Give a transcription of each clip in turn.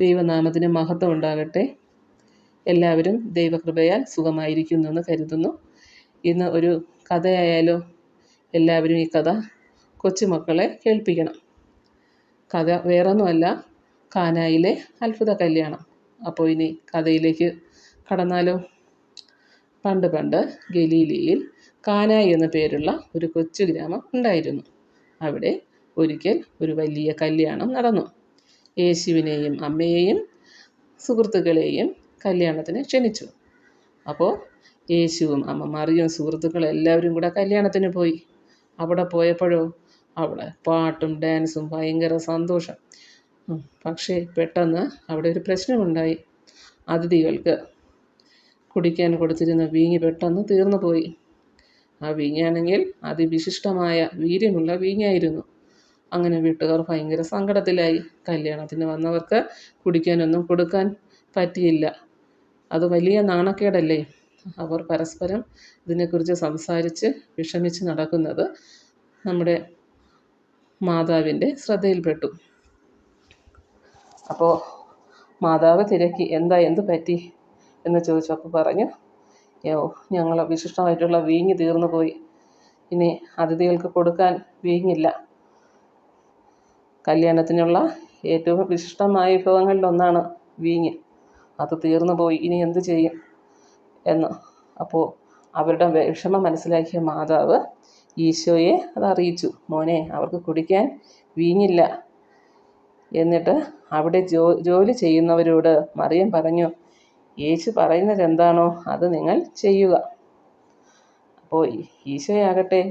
ദൈവനാമത്തിന് മഹത്വം ഉണ്ടാകട്ടെ. എല്ലാവരും ദൈവകൃപയാൽ സുഖമായിരിക്കുന്നു എന്ന് കരുതുന്നു. ഇന്ന് ഒരു കഥയായാലോ? എല്ലാവരും ഈ കഥ കൊച്ചുമക്കളെ കേൾപ്പിക്കണം. കഥ വേറൊന്നുമല്ല, കാനായിലെ അത്ഭുത കല്യാണം. അപ്പോൾ ഇനി കഥയിലേക്ക് കടന്നാലോ? പണ്ട് ഗലീലയിൽ കാനായി എന്ന പേരുള്ള ഒരു കൊച്ചു ഗ്രാമം ഉണ്ടായിരുന്നു. അവിടെ ഒരിക്കൽ ഒരു വലിയ കല്യാണം നടന്നു. യേശുവിനെയും അമ്മയെയും സുഹൃത്തുക്കളെയും കല്യാണത്തിന് ക്ഷണിച്ചു. അപ്പോൾ യേശുവും അമ്മ മറിയവും സുഹൃത്തുക്കളും എല്ലാവരും കൂടെ കല്യാണത്തിന് പോയി. അവിടെ പോയപ്പോഴോ അവിടെ പാട്ടും ഡാൻസും, ഭയങ്കര സന്തോഷം. പക്ഷേ പെട്ടെന്ന് അവിടെ ഒരു പ്രശ്നമുണ്ടായി. അതിഥികൾക്ക് കുടിക്കാൻ കൊടുത്തിരുന്ന വീഞ്ഞ് പെട്ടെന്ന് തീർന്നു പോയി. ആ വീഞ്ഞാണെങ്കിൽ അതിവിശിഷ്ടമായ വീര്യമുള്ള വീഞ്ഞായിരുന്നു. അങ്ങനെ വീട്ടുകാർ ഭയങ്കര സങ്കടത്തിലായി. കല്യാണത്തിന് വന്നവർക്ക് കുടിക്കാനൊന്നും കൊടുക്കാൻ പറ്റിയില്ല. അത് വലിയ നാണക്കേടല്ലേ? അവർ പരസ്പരം ഇതിനെക്കുറിച്ച് സംസാരിച്ച് വിഷമിച്ച് നടക്കുന്നത് നമ്മുടെ മാതാവിൻ്റെ ശ്രദ്ധയിൽപ്പെട്ടു. അപ്പോൾ മാതാവ് തിരക്കി, എന്ത് പറ്റി എന്ന് ചോദിച്ചപ്പോൾ പറഞ്ഞു, ഞങ്ങൾ വിശിഷ്ടമായിട്ടുള്ള വീഞ്ഞ് തീർന്നു പോയി. ഇനി അതിഥികൾക്ക് കൊടുക്കാൻ വീഞ്ഞില്ല. കല്യാണത്തിനുള്ള ഏറ്റവും വിശിഷ്ടമായ വിഭവങ്ങളിലൊന്നാണ് വീഞ്ഞ്. അത് തീർന്നു പോയി, ഇനി എന്തു ചെയ്യും എന്ന്. അപ്പോൾ അവരുടെ വിഷമം മനസ്സിലാക്കിയ മാതാവ് ഈശോയെ അത് അറിയിച്ചു. മോനെ, അവർക്ക് കുടിക്കാൻ വീഞ്ഞില്ല. എന്നിട്ട് അവിടെ ജോലി ചെയ്യുന്നവരോട് മറിയം പറഞ്ഞു, യേശു പറയുന്നത് എന്താണോ അത് നിങ്ങൾ ചെയ്യുക. അപ്പോൾ ഈശോയാകട്ടെ,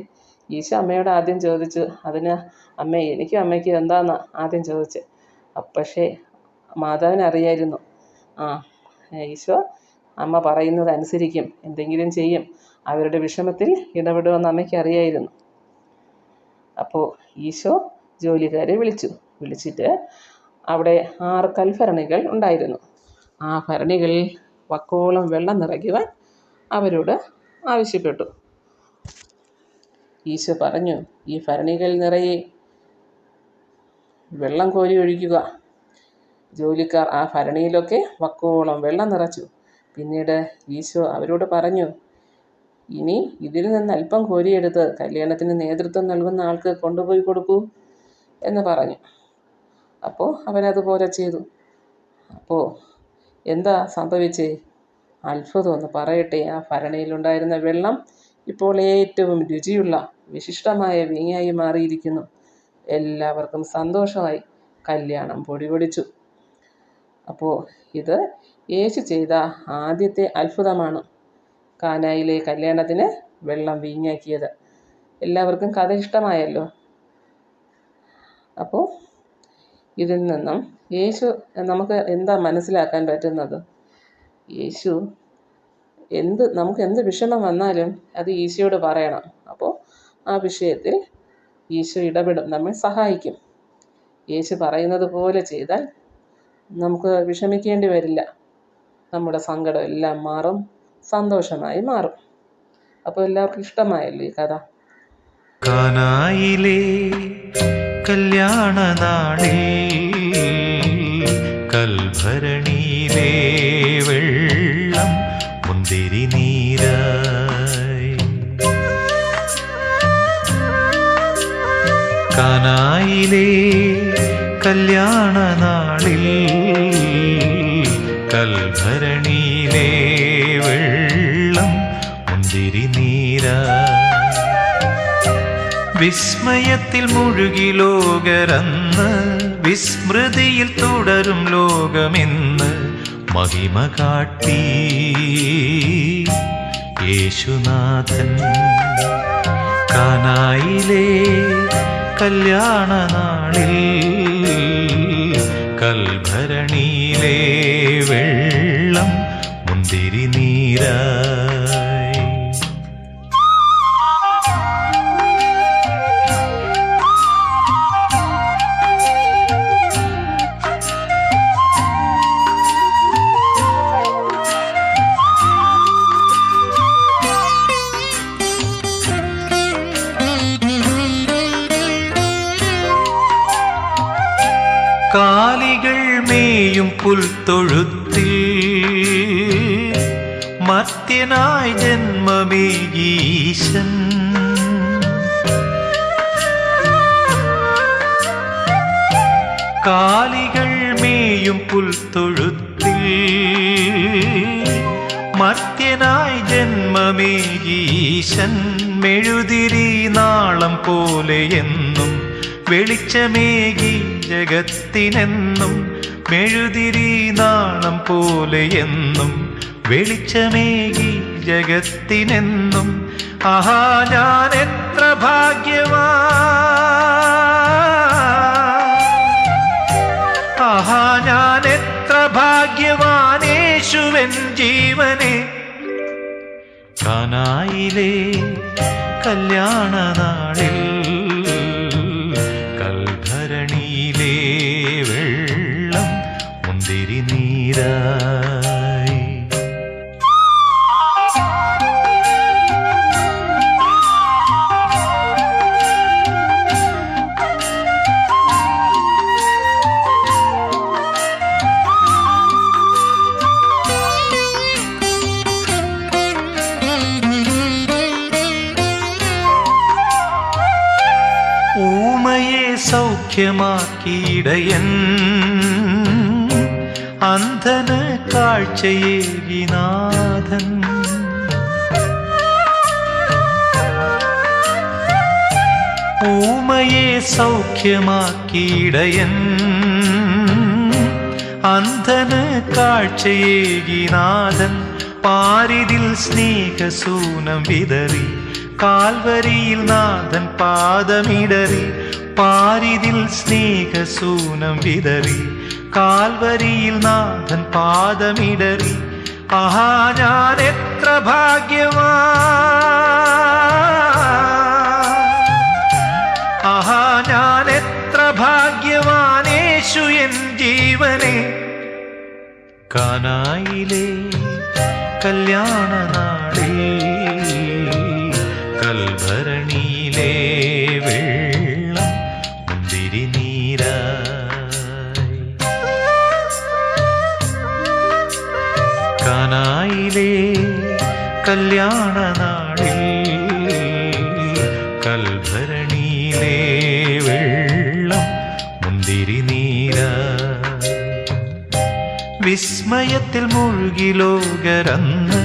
ഈശോ അമ്മയോട് ആദ്യം ചോദിച്ചു. അതിന് എനിക്കും അമ്മയ്ക്കും എന്താണെന്ന് ആദ്യം ചോദിച്ചു. പക്ഷേ മാതാവിനറിയായിരുന്നു, ഈശോ അമ്മ പറയുന്നത് അനുസരിക്കും, എന്തെങ്കിലും ചെയ്യും, അവരുടെ വിഷമത്തിൽ ഇടപെടുമെന്ന് അമ്മയ്ക്ക് അറിയായിരുന്നു. അപ്പോൾ ഈശോ ജോലിക്കാരെ വിളിച്ചിട്ട് അവിടെ 6 കൽഭരണികൾ ഉണ്ടായിരുന്നു. ആ ഭരണികളിൽ വക്കോളം വെള്ളം നിറയ്ക്കുവാൻ അവരോട് ആവശ്യപ്പെട്ടു. ഈശോ പറഞ്ഞു, ഈ ഭരണികൾ നിറയെ വെള്ളം കോരി ഒഴിക്കുക. ജോലിക്കാർ ആ ഭരണിയിലൊക്കെ വക്കോളം വെള്ളം നിറച്ചു. പിന്നീട് ഈശോ അവരോട് പറഞ്ഞു, ഇനി ഇതിൽ നിന്ന് അല്പം കോരിയെടുത്ത് കല്യാണത്തിന് നേതൃത്വം നൽകുന്ന ആൾക്ക് കൊണ്ടുപോയി കൊടുക്കൂ എന്ന് പറഞ്ഞു. അപ്പോൾ അവരതുപോലെ ചെയ്തു. അപ്പോൾ എന്താ സംഭവിച്ചേ? അത്ഭുതം ഒന്ന് പറയട്ടെ. ആ ഭരണിയിലുണ്ടായിരുന്ന വെള്ളം ഇപ്പോൾ ഏറ്റവും രുചിയുള്ള വിശിഷ്ടമായ വീഞ്ഞായി മാറിയിരിക്കുന്നു. എല്ലാവർക്കും സന്തോഷമായി. കല്യാണം പൊടിപൊടിച്ചു. അപ്പോൾ ഇത് യേശു ചെയ്ത ആദ്യത്തെ അത്ഭുതമാണ്. കാനായിലെ കല്യാണത്തിന് വെള്ളം വീഞ്ഞാക്കിയത്. എല്ലാവർക്കും കഥ ഇഷ്ടമായല്ലോ. അപ്പോൾ ഇതിൽ നിന്നും നമുക്ക് എന്താ മനസ്സിലാക്കാൻ പറ്റുന്നത്? യേശു നമുക്ക് എന്ത് വിഷമം വന്നാലും അത് ഈശോയോട് പറയണം. അപ്പോൾ ആ വിഷയത്തിൽ ഈശോ ഇടപെടും, നമ്മെ സഹായിക്കും. യേശു പറയുന്നത് പോലെ ചെയ്താൽ നമുക്ക് വിഷമിക്കേണ്ടി വരില്ല. നമ്മുടെ സങ്കടം എല്ലാം മാറും, സന്തോഷമായി മാറും. അപ്പോൾ എല്ലാവർക്കും ഇഷ്ടമായല്ലോ ഈ കഥ. കാനായിലെ കല്യാണ നാളിൽ കൽഭരണിയിലെ വെള്ളം മുന്തിരി നീരായി. കാനായിലെ കല്യാണ നാളിൽ കൽഭരണിയിലെ വെള്ളം മുന്തിരി നീരായി. വിസ്മയത്തിൽ മുഴുകി ലോകരന്ന്, വിസ്മൃതിയിൽ തുടരും ലോകമെന്ന് മഹിമ കാട്ടി യേശുനാഥൻ. കാനായിലെ കല്യാണ നാളിൽ കൽഭരണിയിലെ വെള്ളം മുന്തിരി നീരായി. കാലികൾ മേയും പുൽത്തൊഴുത്തിൽ മർത്യനായി ജന്മമേകീശൻ കാലികൾ മേയും പുൽത്തൊഴുത്തിൽ മർത്യനായി ജന്മമേകീശൻ മെഴുതിരി നാളം പോലെ എന്നും വെളിച്ചമേകി ജഗത്തിനെന്നും മെഴുതിരി നാളം പോലെ എന്നും വെളിച്ചമേകി ജഗത്തിനെന്നും ആഹാ ഞാൻ എത്ര ഭാഗ്യവാൻ ആഹാ ഞാൻ എത്ര ഭാഗ്യവാൻ യേശുവൻ ജീവനെ കാനായിലെ കല്യാണ നാളിൽ കൽഭരണിയിലെ വെള്ളം മുന്തിരി നീരായി ഊമയെ സൗഖ്യമാക്കിയിടയൻ അന്ധന് കാഴ്ചയേകി നാഥൻ ഊമയെ സൗഖ്യമാക്കിയിടയൻ അന്ധന് കാഴ്ചയേകി നാഥൻ പാരിതിൽ സ്നേഹസൂനം വിതറി കാൽവരിയിൽ നാഥൻ പാദമിടറി പാരിതിൽ സ്നേഹസൂനം വിതറി കാൽവരിയിൽ നാഥൻ പാദമിടറി ആഹാ ഞാൻ എത്ര ഭാഗ്യവാൻ ആഹാ ഞാൻ എത്ര ഭാഗ്യവാൻ യേശു എൻ ജീവനെ കാനായിലെ കല്യാണ നാളിൽ കൽഭരണിയിലെ വെള്ളം മുന്തിരി നീരായി കാനായിലെ കല്യാണ നാളിൽ കൽഭരണിയിലെ വെള്ളം മുന്തിരി നീരായി വിസ്മയത്തിൽ മുഴുകി ലോകരന്ന്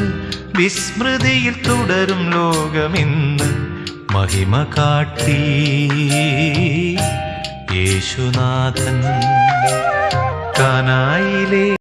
വിസ്മൃതിയിൽ തുടരും ലോകമിന്ന് മഹിമ കാട്ടി യേശുനാഥൻ കാനായിലെ